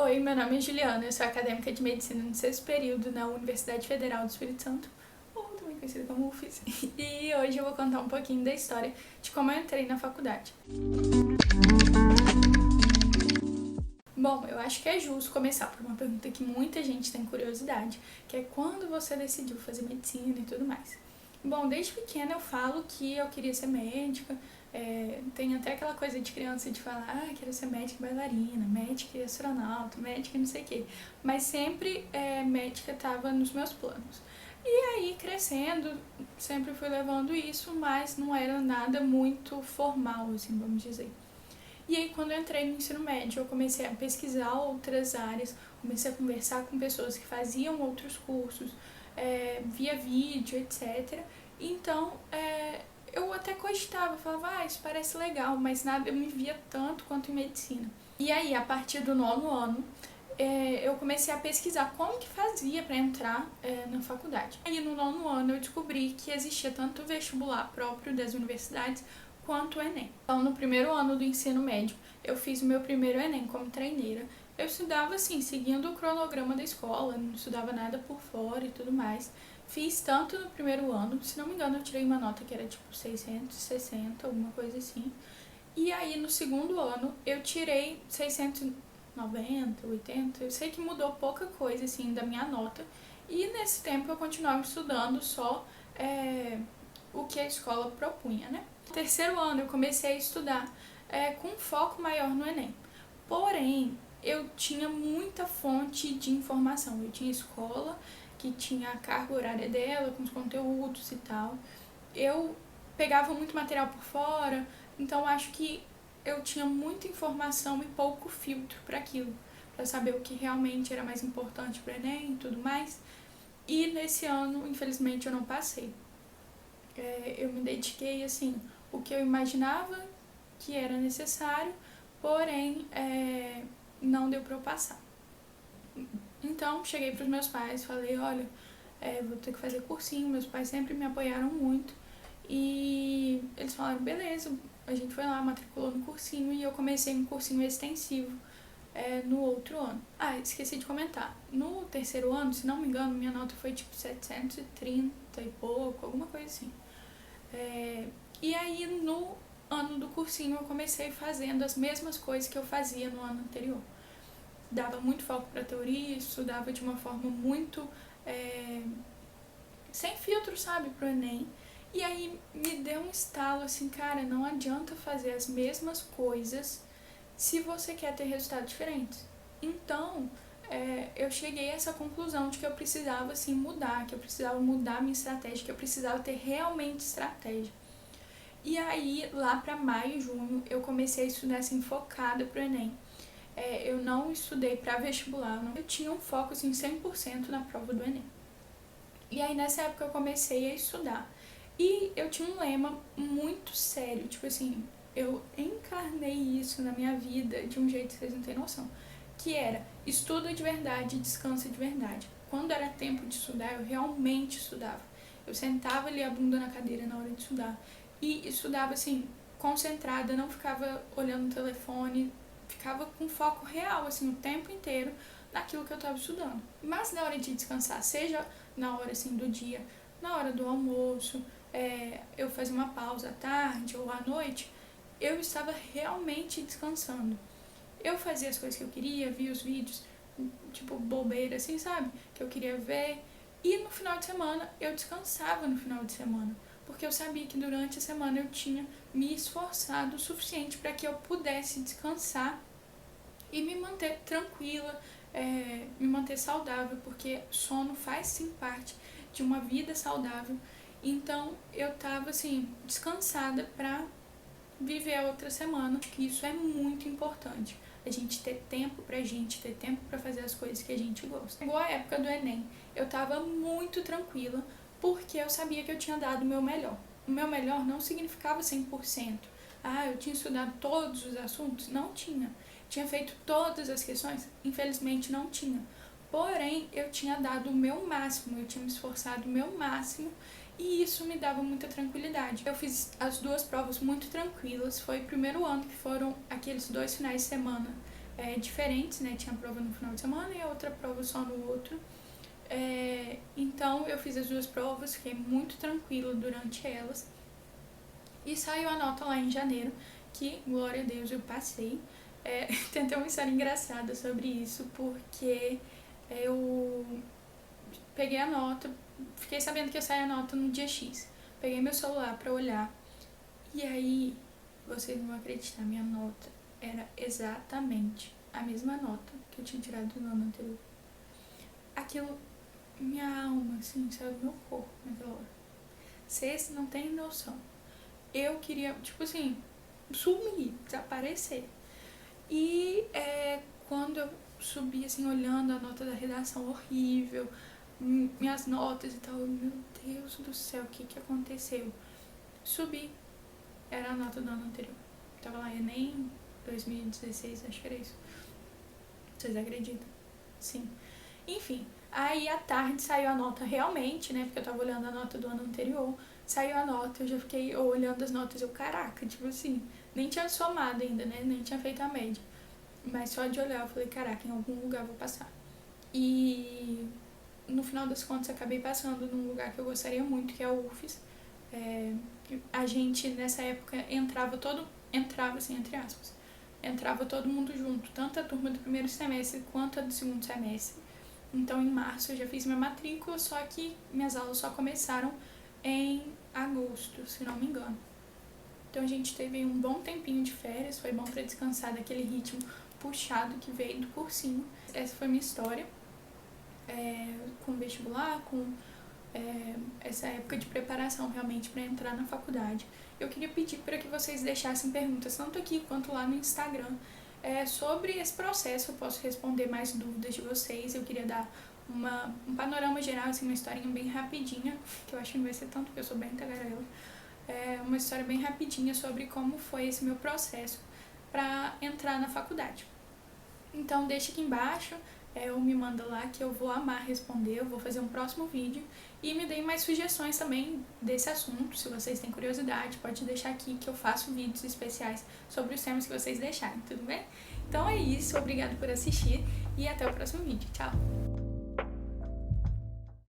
Oi, meu nome é Juliana, eu sou acadêmica de medicina no 6º período na Universidade Federal do Espírito Santo, ou também conhecida como UFES, e hoje eu vou contar um pouquinho da história de como eu entrei na faculdade. Bom, eu acho que é justo começar por uma pergunta que muita gente tem curiosidade, que é quando você decidiu fazer medicina e tudo mais. Bom, desde pequena eu falo que eu queria ser médica, tem até aquela coisa de criança de falar, quero ser médica e bailarina, médica e astronauta, médica e não sei o quê, mas sempre médica estava nos meus planos. E aí, crescendo, sempre fui levando isso, mas não era nada muito formal, assim, vamos dizer. E aí, quando eu entrei no ensino médio, eu comecei a pesquisar outras áreas, comecei a conversar com pessoas que faziam outros cursos, via vídeo, etc. Então, eu até cogitava, falava, isso parece legal, mas nada, eu me via tanto quanto em medicina. E aí, a partir do 9º ano, eu comecei a pesquisar como que fazia para entrar na faculdade. Aí, no 9º ano, eu descobri que existia tanto o vestibular próprio das universidades, quanto o Enem. Então, no primeiro ano do ensino médio, eu fiz o meu primeiro Enem como treineira. Eu estudava, assim, seguindo o cronograma da escola, não estudava nada por fora e tudo mais. Fiz tanto no primeiro ano, se não me engano, eu tirei uma nota que era tipo 660, alguma coisa assim. E aí, no segundo ano, eu tirei 690, 80, eu sei que mudou pouca coisa, assim, da minha nota. E nesse tempo eu continuava estudando só o que a escola propunha, né? No terceiro ano eu comecei a estudar com um foco maior no Enem. Porém, eu tinha muita fonte de informação. Eu tinha escola, que tinha a carga horária dela, com os conteúdos e tal. Eu pegava muito material por fora, então acho que eu tinha muita informação e pouco filtro para aquilo, para saber o que realmente era mais importante para o Enem e tudo mais. E nesse ano, infelizmente, eu não passei. Eu me dediquei, assim, o que eu imaginava que era necessário, porém, não deu para eu passar. Então, cheguei para os meus pais, falei, olha, vou ter que fazer cursinho, meus pais sempre me apoiaram muito, e eles falaram, beleza, a gente foi lá, matriculou no cursinho, e eu comecei um cursinho extensivo no outro ano. Esqueci de comentar, no terceiro ano, se não me engano, minha nota foi tipo 730 e pouco, alguma coisa assim. E aí, no ano do cursinho, eu comecei fazendo as mesmas coisas que eu fazia no ano anterior. Dava muito foco para teoria, estudava de uma forma muito sem filtro, sabe, pro Enem. E aí me deu um estalo assim, cara, não adianta fazer as mesmas coisas se você quer ter resultados diferentes. Então, eu cheguei a essa conclusão de que eu precisava assim mudar, que eu precisava mudar minha estratégia, que eu precisava ter realmente estratégia. E aí, lá para maio, junho, eu comecei a estudar assim, focada pro Enem. Eu não estudei para vestibular, eu tinha um foco assim, 100% na prova do Enem. E aí, nessa época, eu comecei a estudar. E eu tinha um lema muito sério, tipo assim, eu encarnei isso na minha vida de um jeito que vocês não têm noção. Que era, estuda de verdade, descansa de verdade. Quando era tempo de estudar, eu realmente estudava. Eu sentava ali a bunda na cadeira na hora de estudar. E estudava assim, concentrada, não ficava olhando o telefone, ficava com foco real, assim, o tempo inteiro naquilo que eu estava estudando. Mas na hora de descansar, seja na hora assim do dia, na hora do almoço, eu fazia uma pausa à tarde ou à noite, eu estava realmente descansando. Eu fazia as coisas que eu queria, via os vídeos, tipo bobeira assim, sabe? Que eu queria ver. E no final de semana, eu descansava no final de semana. Porque eu sabia que durante a semana eu tinha me esforçado o suficiente para que eu pudesse descansar e me manter tranquila, me manter saudável, porque sono faz sim parte de uma vida saudável. Então eu tava assim, descansada pra viver a outra semana. Acho que isso é muito importante. A gente ter tempo pra gente, ter tempo pra fazer as coisas que a gente gosta. Chegou a época do Enem, eu tava muito tranquila, porque eu sabia que eu tinha dado o meu melhor. O meu melhor não significava 100%. Eu tinha estudado todos os assuntos? Não tinha. Tinha feito todas as questões? Infelizmente não tinha. Porém, eu tinha dado o meu máximo, eu tinha me esforçado o meu máximo, e isso me dava muita tranquilidade. Eu fiz as duas provas muito tranquilas. Foi o primeiro ano que foram aqueles 2 finais de semana diferentes, né? Tinha prova no final de semana e a outra prova só no outro. Então eu fiz as duas provas, fiquei muito tranquila durante elas. E saiu a nota lá em janeiro, que, glória a Deus, eu passei. Tem até uma história engraçada sobre isso, porque eu peguei a nota, fiquei sabendo que ia sair a nota no dia X. Peguei meu celular pra olhar, e aí, vocês não vão acreditar, minha nota era exatamente a mesma nota que eu tinha tirado no ano anterior. Aquilo, minha alma, assim, saiu do meu corpo naquela hora. Vocês não têm noção. Eu queria, tipo assim, sumir, desaparecer. E quando eu subi, assim, olhando a nota da redação horrível, minhas notas e tal, meu Deus do céu, o que aconteceu? Subi, era a nota do ano anterior. Tava lá, Enem 2016, acho que era isso. Vocês acreditam? Sim. Enfim, aí à tarde saiu a nota realmente, né? Porque eu tava olhando a nota do ano anterior. Saiu a nota, eu já fiquei olhando as notas, eu, caraca, tipo assim, nem tinha somado ainda, né? Nem tinha feito a média. Mas só de olhar eu falei, caraca, em algum lugar eu vou passar. E no final das contas acabei passando num lugar que eu gostaria muito, que é o UFES. A gente nessa época entrava assim, entre aspas, entrava todo mundo junto, tanto a turma do primeiro semestre quanto a do segundo semestre. Então em março eu já fiz minha matrícula, só que minhas aulas só começaram em agosto, se não me engano. Então a gente teve um bom tempinho de férias, foi bom para descansar daquele ritmo puxado que veio do cursinho. Essa foi minha história, com vestibular, com essa época de preparação realmente para entrar na faculdade. Eu queria pedir para que vocês deixassem perguntas, tanto aqui quanto lá no Instagram, sobre esse processo. Eu posso responder mais dúvidas de vocês. Eu queria dar um panorama geral, assim, uma historinha bem rapidinha, que eu acho que não vai ser tanto, porque eu sou bem tagarela. Uma história bem rapidinha sobre como foi esse meu processo para entrar na faculdade. Então deixa aqui embaixo, ou me manda lá que eu vou amar responder, eu vou fazer um próximo vídeo. E me deem mais sugestões também desse assunto, se vocês têm curiosidade, pode deixar aqui que eu faço vídeos especiais sobre os temas que vocês deixarem, tudo bem? Então é isso, obrigado por assistir e até o próximo vídeo, tchau!